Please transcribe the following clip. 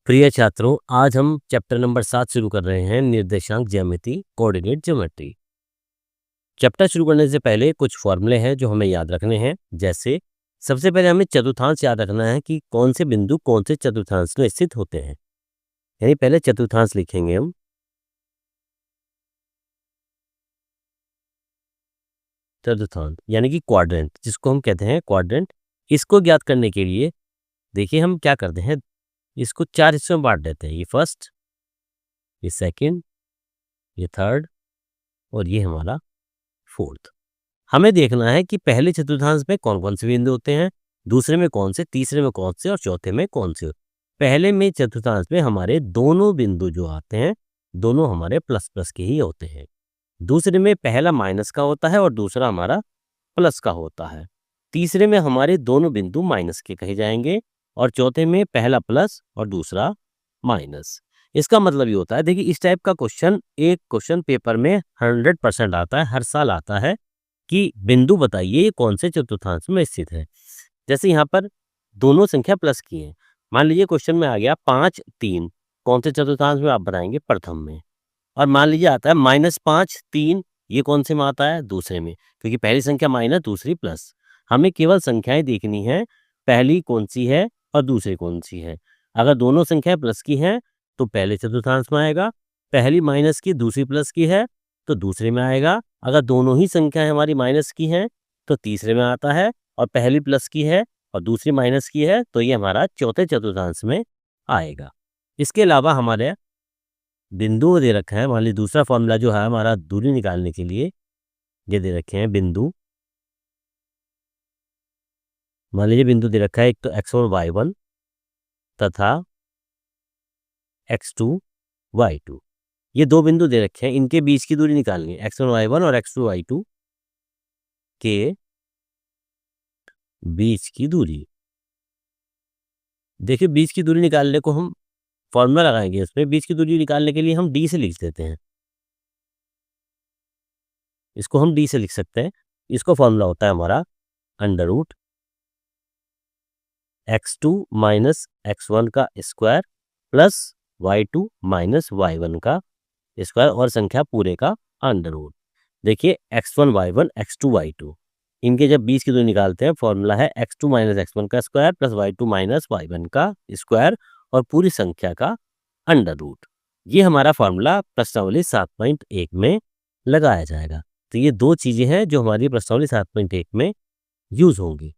प्रिय छात्रों, आज हम चैप्टर नंबर 7 शुरू कर रहे हैं, निर्देशांक ज्यामिति, कोऑर्डिनेट ज्योमेट्री। चैप्टर शुरू करने से पहले कुछ फॉर्मूले हैं जो हमें याद रखने हैं। जैसे सबसे पहले हमें चतुर्थांश याद रखना है कि कौन से बिंदु कौन से चतुर्थांश में स्थित होते हैं। यानी पहले चतुर्थांश लिखेंगे हम। चतुर्थांश यानी कि क्वाड्रेंट, जिसको हम कहते हैं क्वाड्रेंट। इसको ज्ञात करने के लिए देखिए हम क्या करते हैं, इसको 4 हिस्सों में बांट देते हैं। ये फर्स्ट, ये सेकंड, ये थर्ड और ये हमारा फोर्थ। हमें देखना है कि पहले चतुर्थांश में कौन कौन से बिंदु होते हैं, दूसरे में कौन से, तीसरे में कौन से और चौथे में कौन से। पहले में चतुर्थांश में हमारे दोनों बिंदु जो आते हैं, दोनों हमारे प्लस प्लस के ही होते हैं। दूसरे में पहला माइनस का होता है और दूसरा हमारा प्लस का होता है। तीसरे में हमारे दोनों बिंदु माइनस के कहे जाएंगे और चौथे में पहला प्लस और दूसरा माइनस। इसका मतलब ये होता है, देखिए इस टाइप का क्वेश्चन एक क्वेश्चन पेपर में 100% आता है, हर साल आता है कि बिंदु बताइए कौन से चतुर्थांश में स्थित है। जैसे यहाँ पर दोनों संख्या प्लस की है, मान लीजिए क्वेश्चन में आ गया 5 3, कौन से चतुर्थांश में आप बताएंगे, प्रथम में। और मान लीजिए आता है -5 3, ये कौन से में आता है, दूसरे में, क्योंकि पहली संख्या माइनस दूसरी प्लस। हमें केवल संख्याएं देखनी है, पहली कौन सी है और दूसरी कौन सी है। अगर दोनों संख्याएं प्लस की हैं तो पहले चतुर्थांश में आएगा, पहली माइनस की दूसरी प्लस की है तो दूसरे में आएगा। अगर दोनों ही संख्याएं हमारी माइनस की हैं तो तीसरे में आता है, और पहली प्लस की है और दूसरी माइनस की है तो ये हमारा चौथे चतुर्थांश में आएगा। इसके अलावा हमारे बिंदु दे रखा है, मान लीजिए दूसरा फॉर्मूला जो है हमारा दूरी निकालने के लिए, ये दे रखे हैं बिंदु। मान लीजिए बिंदु दे रखा है एक तो x1 y1 तथा x2 y2। ये दो बिंदु दे रखे हैं, इनके बीच की दूरी निकालनी है, x1 y1 और x2 y2 के बीच की दूरी। देखिए बीच की दूरी निकालने को हम फॉर्मूला लगाएंगे, इसमें बीच की दूरी निकालने के लिए हम d से लिख देते हैं। इसको हम d से लिख सकते हैं। इसको फॉर्मूला होता है हमारा √ x2 माइनस x1 का square plus y2 minus y1 का स्क्वायर और संख्या पूरे का √ देखिए x1 y1 x2 y2, इनके जब बीच की दूरी निकालते हैं फॉर्मूला है x2 माइनस x1 का square plus y2 minus y1 का स्क्वायर और पूरी संख्या का √ ये हमारा फॉर्मूला प्रश्नावली 7.1 में लगाया जाएगा। तो ये दो चीजें हैं जो हमारी प्रश्नावली 7.1 में यूज होंगी।